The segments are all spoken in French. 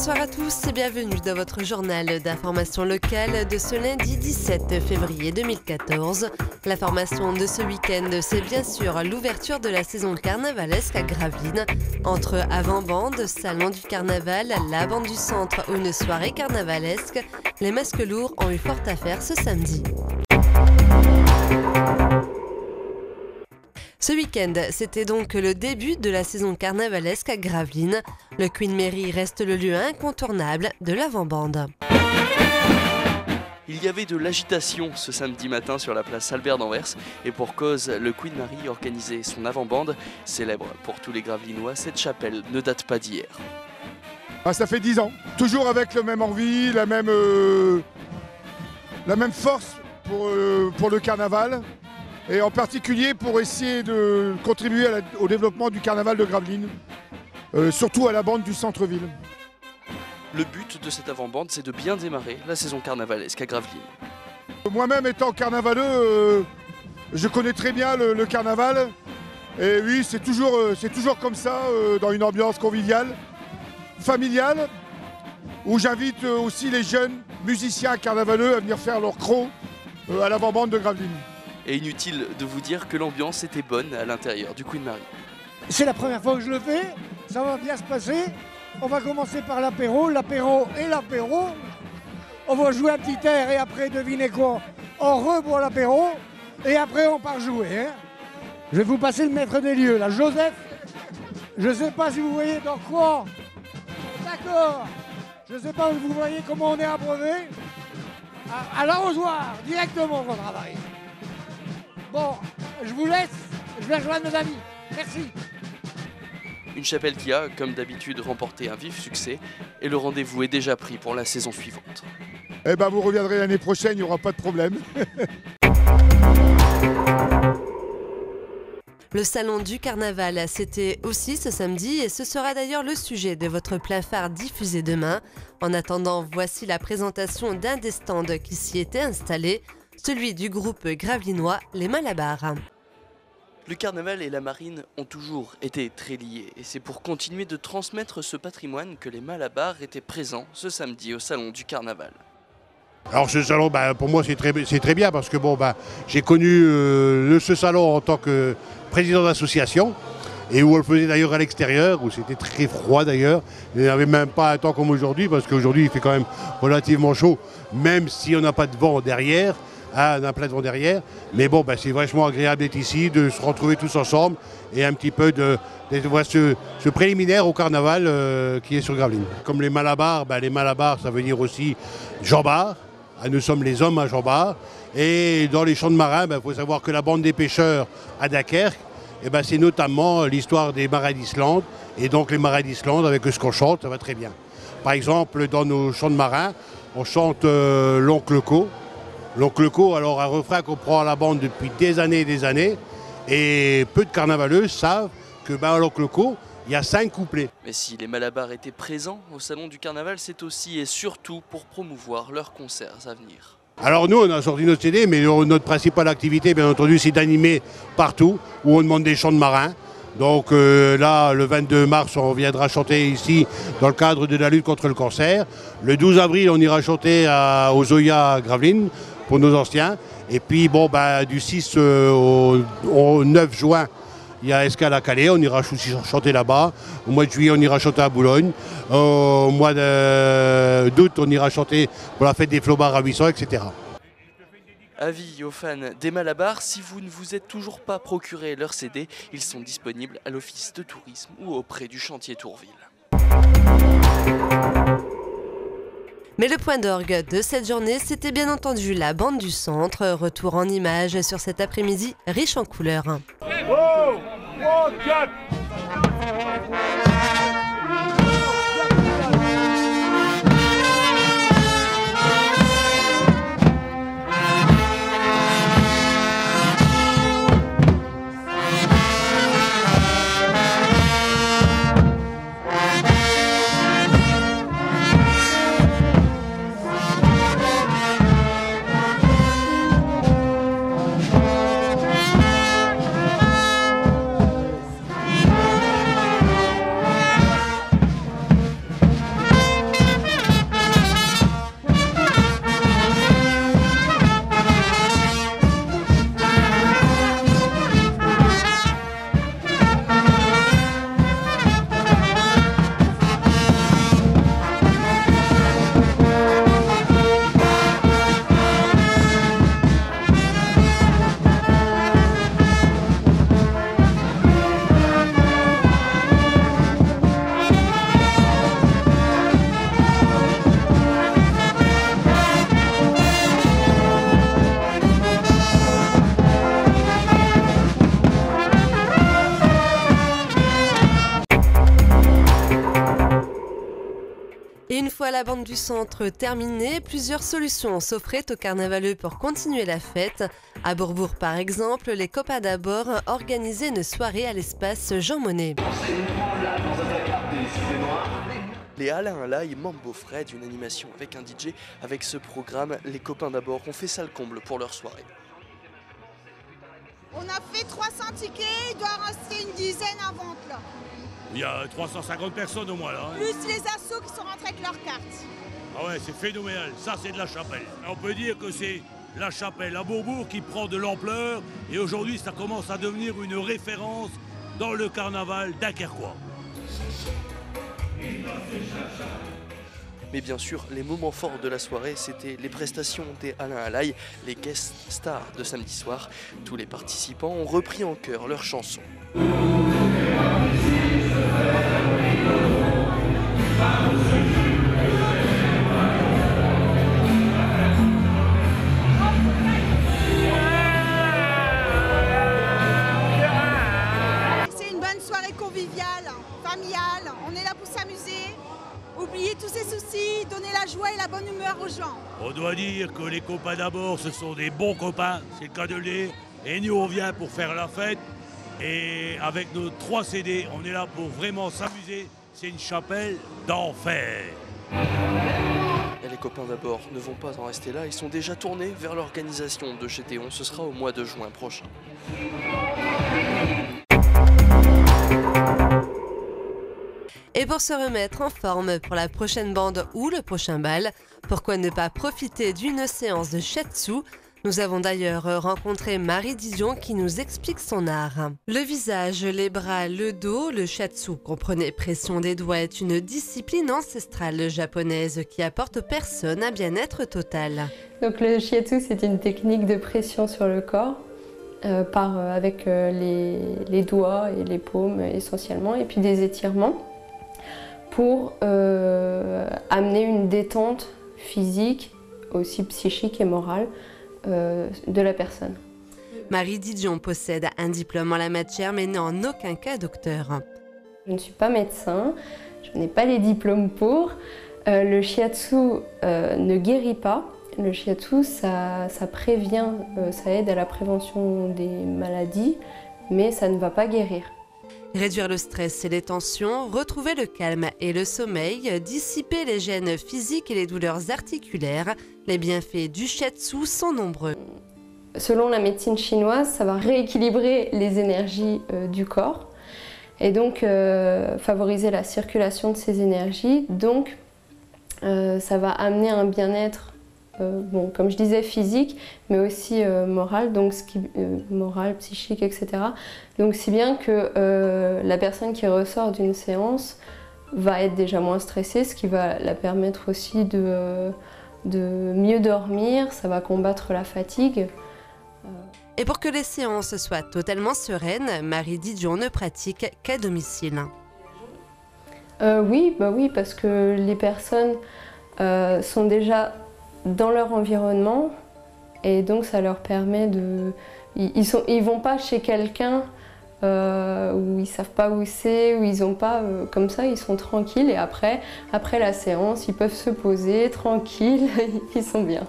Bonsoir à tous et bienvenue dans votre journal d'information locale de ce lundi 17 février 2014. L'information de ce week-end, c'est bien sûr l'ouverture de la saison carnavalesque à Gravelines. Entre avant-bande, salon du carnaval, la bande du centre ou une soirée carnavalesque, les masques lourds ont eu fort à faire ce samedi. Ce week-end, c'était donc le début de la saison carnavalesque à Gravelines. Le Queen Mary reste le lieu incontournable de l'avant-bande. Il y avait de l'agitation ce samedi matin sur la place Albert d'Anvers et pour cause, le Queen Mary organisait son avant-bande. Célèbre pour tous les Gravelinois, cette chapelle ne date pas d'hier. Ça fait 10 ans, toujours avec la même envie, la même force pour le carnaval. Et en particulier pour essayer de contribuer au développement du carnaval de Gravelines, surtout à la bande du centre-ville. Le but de cette avant-bande, c'est de bien démarrer la saison carnavalesque à Gravelines. Moi-même étant carnavaleux, je connais très bien le carnaval. Et oui, c'est toujours comme ça, dans une ambiance conviviale, familiale, où j'invite aussi les jeunes musiciens carnavaleux à venir faire leur croc à l'avant-bande de Gravelines. Et inutile de vous dire que l'ambiance était bonne à l'intérieur du Queen Mary. C'est la première fois que je le fais, ça va bien se passer. On va commencer par l'apéro et l'apéro. On va jouer un petit air et après, devinez quoi, on reboit l'apéro et après on part jouer. Hein. Je vais vous passer le maître des lieux là, Joseph. Je ne sais pas si vous voyez dans quoi. D'accord. Je ne sais pas si vous voyez comment on est abreuvé. À l'arrosoir, directement au travail. Bon, je vous laisse, je vais rejoindre mes amis. Merci. Une chapelle qui a, comme d'habitude, remporté un vif succès et le rendez-vous est déjà pris pour la saison suivante. Eh ben, vous reviendrez l'année prochaine, il n'y aura pas de problème. Le salon du carnaval, c'était aussi ce samedi et ce sera d'ailleurs le sujet de votre plat phare diffusé demain. En attendant, voici la présentation d'un des stands qui s'y était installé, celui du groupe gravelinois Les Malabars. Le carnaval et la marine ont toujours été très liés et c'est pour continuer de transmettre ce patrimoine que les Malabars étaient présents ce samedi au salon du carnaval. Alors ce salon, pour moi c'est très bien parce que j'ai connu ce salon en tant que président d'association et où on le faisait d'ailleurs à l'extérieur, où c'était très froid d'ailleurs. Il n'y avait même pas un temps comme aujourd'hui parce qu'aujourd'hui il fait quand même relativement chaud, même si on n'a pas de vent derrière. On a plein de vent derrière, mais c'est vachement agréable d'être ici, de se retrouver tous ensemble et un petit peu de voir ce préliminaire au carnaval qui est sur Gravelines. Comme les Malabars, ça veut dire aussi Jean-Bar, nous sommes les hommes à Jean-Bar, et dans les champs de marins, il faut savoir que la bande des pêcheurs à Dunkerque, c'est notamment l'histoire des marins d'Islande, et donc les marins d'Islande, avec ce qu'on chante, ça va très bien. Par exemple, dans nos champs de marins, on chante l'Oncle Co. L'Oncle Co, alors un refrain qu'on prend à la bande depuis des années, et peu de carnavaleux savent que l'Oncle Co, il y a 5 couplets. Mais si les Malabars étaient présents au salon du carnaval, c'est aussi et surtout pour promouvoir leurs concerts à venir. Alors nous, on a sorti notre CD, mais notre principale activité, bien entendu, c'est d'animer partout, où on demande des chants de marins. Donc là, le 22 mars, on viendra chanter ici dans le cadre de la lutte contre le cancer. Le 12 avril, on ira chanter aux Zoya à Gravelines pour nos anciens. Et puis du 6 au 9 juin, il y a Escale à Calais, on ira chanter là-bas. Au mois de juillet, on ira chanter à Boulogne. Au mois d'août, on ira chanter pour la fête des Flobards à 800, etc. Avis aux fans des Malabars, si vous ne vous êtes toujours pas procuré leur CD, ils sont disponibles à l'office de tourisme ou auprès du chantier Tourville. Mais le point d'orgue de cette journée, c'était bien entendu la bande du centre. Retour en images sur cet après-midi riche en couleurs. Oh, oh, Et une fois la bande du centre terminée, plusieurs solutions s'offraient aux carnavaleux pour continuer la fête. À Bourbourg par exemple, les copains d'abord organisaient une soirée à l'espace Jean Monnet. Les Alain Alaï, Mambo Fred, une animation avec un DJ. Avec ce programme, les copains d'abord ont fait salle comble pour leur soirée. On a fait 300 tickets, il doit rester une dizaine à vente là. Il y a 350 personnes au moins là. Hein. Plus les assos qui sont rentrés avec leurs cartes. Ah ouais, c'est phénoménal. Ça, c'est de la chapelle. On peut dire que c'est la chapelle à Bourbourg qui prend de l'ampleur. Et aujourd'hui, ça commence à devenir une référence dans le carnaval dunkerquois. Mais bien sûr, les moments forts de la soirée, c'était les prestations des Alain Alaï, les guest stars de samedi soir. Tous les participants ont repris en chœur leurs chansons. C'est une bonne soirée conviviale, familiale. On est là pour s'amuser. Oublier tous ses soucis, donner la joie et la bonne humeur aux gens. On doit dire que les copains d'abord, ce sont des bons copains, c'est le cas de le dire. Et nous, on vient pour faire la fête. Et avec nos 3 CD, on est là pour vraiment s'amuser. C'est une chapelle d'enfer. Et les copains d'abord ne vont pas en rester là, ils sont déjà tournés vers l'organisation de chez Théon. Ce sera au mois de juin prochain. Et pour se remettre en forme pour la prochaine bande ou le prochain bal, pourquoi ne pas profiter d'une séance de shiatsu? Nous avons d'ailleurs rencontré Marie Didion qui nous explique son art. Le visage, les bras, le dos, le shiatsu, comprenez pression des doigts, est une discipline ancestrale japonaise qui apporte aux personnes un bien-être total. Donc le shiatsu, c'est une technique de pression sur le corps avec les doigts et les paumes essentiellement, et puis des étirements pour amener une détente physique, aussi psychique et morale de la personne. Marie Didion possède un diplôme en la matière mais n'est en aucun cas docteur. Je ne suis pas médecin, je n'ai pas les diplômes pour. Le shiatsu ne guérit pas. Le shiatsu, ça prévient, ça aide à la prévention des maladies, mais ça ne va pas guérir. Réduire le stress et les tensions, retrouver le calme et le sommeil, dissiper les gênes physiques et les douleurs articulaires, les bienfaits du shiatsu sont nombreux. Selon la médecine chinoise, ça va rééquilibrer les énergies du corps et donc favoriser la circulation de ces énergies. Donc ça va amener un bien-être, comme je disais, physique, mais aussi moral, donc moral, psychique, etc. Donc si bien que la personne qui ressort d'une séance va être déjà moins stressée, ce qui va la permettre aussi de mieux dormir, ça va combattre la fatigue. Et pour que les séances soient totalement sereines, Marie Didion ne pratique qu'à domicile. Oui, parce que les personnes sont déjà dans leur environnement et donc ça leur permet de... Ils vont pas chez quelqu'un où ils savent pas où c'est, où ils ont pas... comme ça, ils sont tranquilles et après la séance, ils peuvent se poser tranquilles, ils sont bien.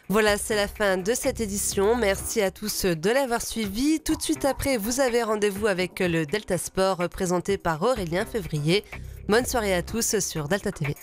Voilà, c'est la fin de cette édition. Merci à tous de l'avoir suivi. Tout de suite après, vous avez rendez-vous avec le Delta Sport présenté par Aurélien Février. Bonne soirée à tous sur Delta TV.